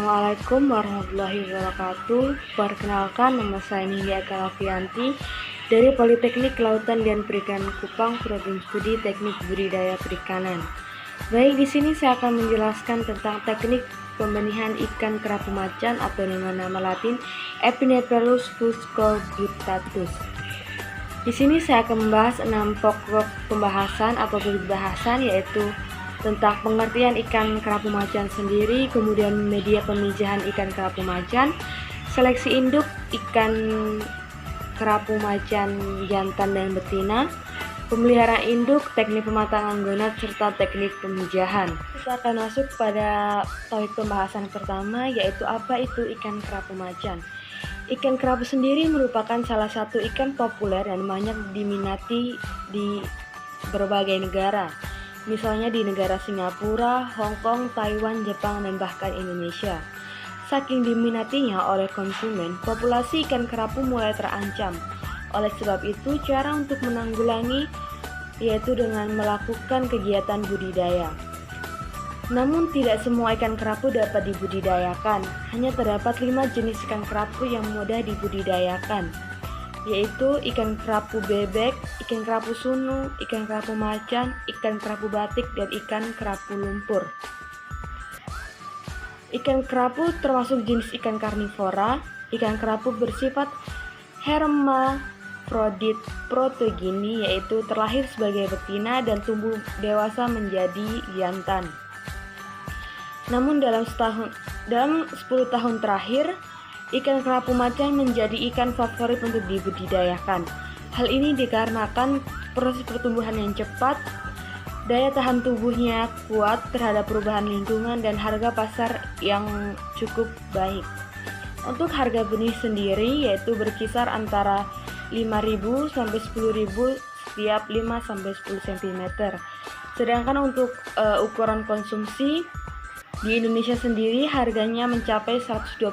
Assalamualaikum warahmatullahi wabarakatuh. Perkenalkan, nama saya Ningya Kalafianti dari Politeknik Kelautan dan Perikanan Kupang, Program Studi Teknik Budidaya Perikanan. Baik, di sini saya akan menjelaskan tentang teknik pembenihan ikan kerapu macan atau dengan nama Latin Epinephelus fuscobuttatus. Di sini saya akan membahas 6 pokok pembahasan atau topik bahasan, yaitu tentang pengertian ikan kerapu macan sendiri, kemudian media pemijahan ikan kerapu macan, seleksi induk ikan kerapu macan jantan dan betina, pemeliharaan induk, teknik pematangan gonad, serta teknik pemijahan. Kita akan masuk pada topik pembahasan pertama, yaitu apa itu ikan kerapu macan. Ikan kerapu sendiri merupakan salah satu ikan populer dan banyak diminati di berbagai negara. Misalnya di negara Singapura, Hong Kong, Taiwan, Jepang, dan bahkan Indonesia. Saking diminatinya oleh konsumen, populasi ikan kerapu mulai terancam. Oleh sebab itu, cara untuk menanggulangi yaitu dengan melakukan kegiatan budidaya. Namun tidak semua ikan kerapu dapat dibudidayakan. Hanya terdapat 5 jenis ikan kerapu yang mudah dibudidayakan, yaitu ikan kerapu bebek, ikan kerapu sunu, ikan kerapu macan, ikan kerapu batik, dan ikan kerapu lumpur. Ikan kerapu termasuk jenis ikan karnivora. Ikan kerapu bersifat hermafrodit protogini, yaitu terlahir sebagai betina dan tumbuh dewasa menjadi jantan. Namun dalam 10 tahun terakhir, ikan kerapu macan menjadi ikan favorit untuk dibudidayakan. Hal ini dikarenakan proses pertumbuhan yang cepat, daya tahan tubuhnya kuat terhadap perubahan lingkungan, dan harga pasar yang cukup baik. Untuk harga benih sendiri yaitu berkisar antara 5.000 sampai 10.000 setiap 5 sampai 10 cm. Sedangkan untuk ukuran konsumsi di Indonesia sendiri harganya mencapai 120.000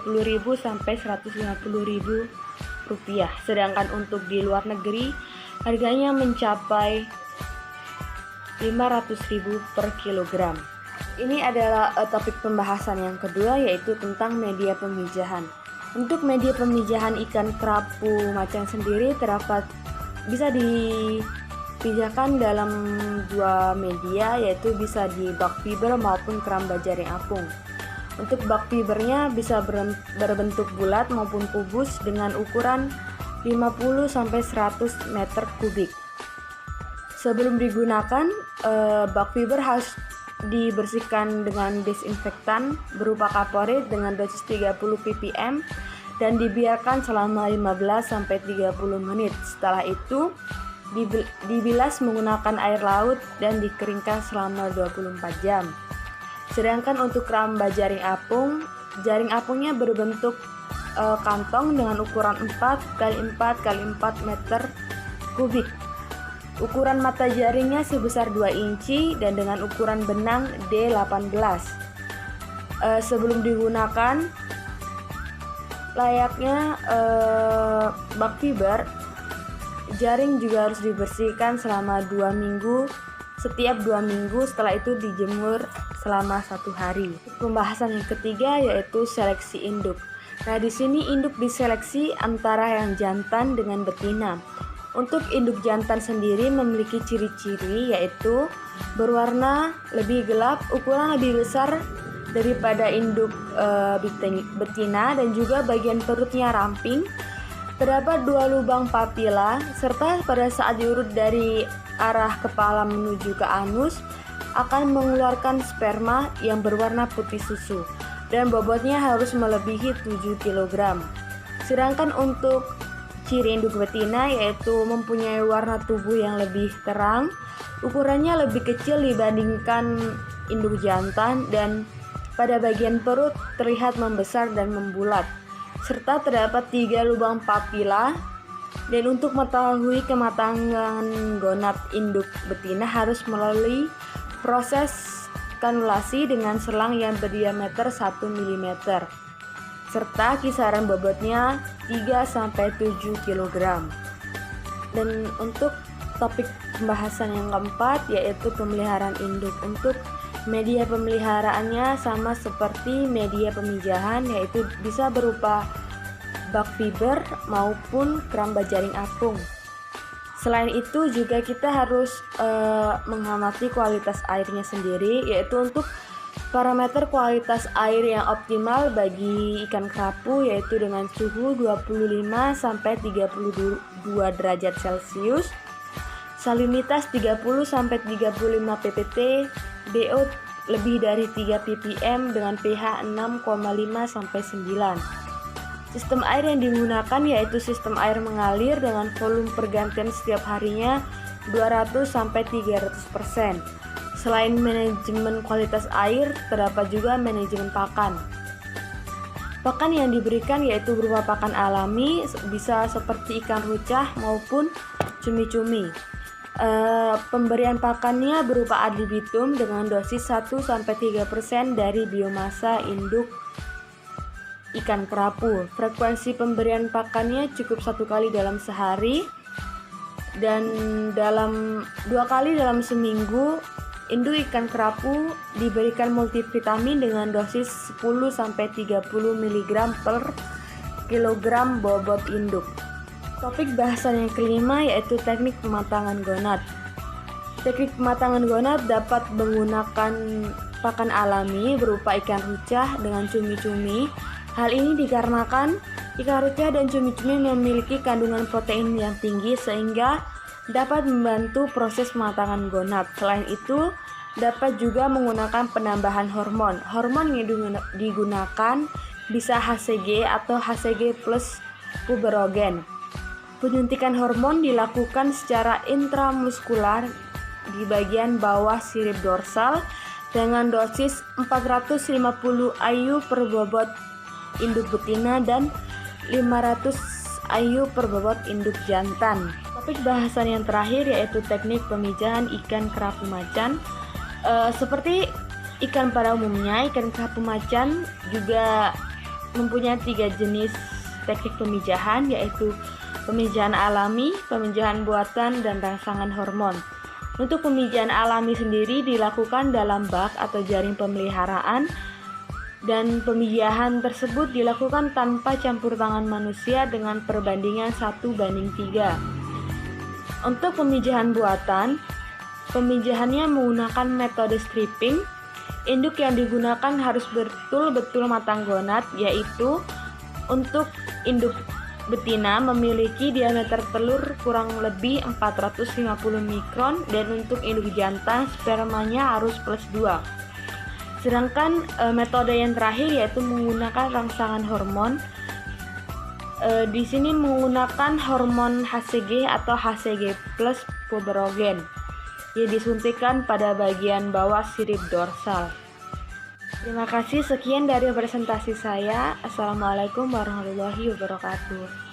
sampai 150.000 rupiah. Sedangkan untuk di luar negeri harganya mencapai 500.000 per kilogram. Ini adalah topik pembahasan yang kedua, yaitu tentang media pemijahan. Untuk media pemijahan ikan kerapu macan sendiri bisa dipijahkan dalam 2 media, yaitu bisa di bak fiber maupun keramba jaring apung. Untuk bak fibernya bisa berbentuk bulat maupun kubus dengan ukuran 50 sampai 100 meter kubik. Sebelum digunakan, bak fiber harus dibersihkan dengan desinfektan berupa kaporit dengan dosis 30 ppm dan dibiarkan selama 15 sampai 30 menit. Setelah itu dibilas menggunakan air laut dan dikeringkan selama 24 jam. Sedangkan untuk keramba jaring apungnya berbentuk kantong dengan ukuran 4 x 4 x 4 meter kubik. Ukuran mata jaringnya sebesar 2 inci dan dengan ukuran benang D18. Sebelum digunakan, layaknya bak fiber, jaring juga harus dibersihkan selama 2 minggu. Setiap 2 minggu, setelah itu dijemur selama 1 hari. Pembahasan yang ketiga yaitu seleksi induk. Nah, di sini induk diseleksi antara yang jantan dengan betina. Untuk induk jantan sendiri memiliki ciri-ciri, yaitu berwarna lebih gelap, ukuran lebih besar daripada induk betina, dan juga bagian perutnya ramping. Terdapat 2 lubang papila, serta pada saat diurut dari arah kepala menuju ke anus akan mengeluarkan sperma yang berwarna putih susu, dan bobotnya harus melebihi 7 kg. Sedangkan untuk ciri induk betina yaitu mempunyai warna tubuh yang lebih terang, ukurannya lebih kecil dibandingkan induk jantan, dan pada bagian perut terlihat membesar dan membulat, serta terdapat 3 lubang papila. Dan untuk mengetahui kematangan gonad induk betina harus melalui proses kanulasi dengan selang yang berdiameter 1 mm, serta kisaran bobotnya 3-7 kg. Dan untuk topik pembahasan yang keempat yaitu pemeliharaan induk. Untuk Media pemeliharaannya sama seperti media pemijahan, yaitu bisa berupa bak fiber maupun keramba jaring apung. Selain itu juga kita harus mengamati kualitas airnya sendiri, yaitu untuk parameter kualitas air yang optimal bagi ikan kerapu yaitu dengan suhu 25-32 derajat Celcius, salinitas 30-35 ppt, DO lebih dari 3 ppm dengan pH 6,5-9. Sistem air yang digunakan yaitu sistem air mengalir dengan volume pergantian setiap harinya 200-300%. Selain manajemen kualitas air, terdapat juga manajemen pakan. Pakan yang diberikan yaitu berupa pakan alami, bisa seperti ikan rucah maupun cumi-cumi. Pemberian pakannya berupa ad libitum dengan dosis 1-3% dari biomasa induk ikan kerapu. Frekuensi pemberian pakannya cukup 1 kali dalam sehari dan 2 kali dalam seminggu. Induk ikan kerapu diberikan multivitamin dengan dosis 10-30 mg per kilogram bobot induk. Topik bahasan yang kelima yaitu teknik pematangan gonad. Teknik pematangan gonad dapat menggunakan pakan alami berupa ikan rucah dengan cumi-cumi. Hal ini dikarenakan ikan rucah dan cumi-cumi memiliki kandungan protein yang tinggi sehingga dapat membantu proses pematangan gonad. Selain itu, dapat juga menggunakan penambahan hormon. Hormon yang digunakan bisa HCG atau HCG plus puberogen. Penyuntikan hormon dilakukan secara intramuskular di bagian bawah sirip dorsal dengan dosis 450 IU per bobot induk betina dan 500 IU per bobot induk jantan. Topik bahasan yang terakhir yaitu teknik pemijahan ikan kerapu macan. Seperti ikan pada umumnya, ikan kerapu macan juga mempunyai 3 jenis teknik pemijahan, yaitu pemijahan alami, pemijahan buatan, dan rangsangan hormon. Untuk pemijahan alami sendiri dilakukan dalam bak atau jaring pemeliharaan, dan pemijahan tersebut dilakukan tanpa campur tangan manusia dengan perbandingan 1:3. Untuk pemijahan buatan, pemijahannya menggunakan metode stripping. Induk yang digunakan harus betul-betul matang gonad, yaitu untuk induk betina memiliki diameter telur kurang lebih 450 mikron dan untuk induk jantan spermanya harus +2. Sedangkan metode yang terakhir yaitu menggunakan rangsangan hormon. Di sini menggunakan hormon HCG atau HCG plus puberogen yang disuntikan pada bagian bawah sirip dorsal. Terima kasih, sekian dari presentasi saya. Assalamualaikum warahmatullahi wabarakatuh.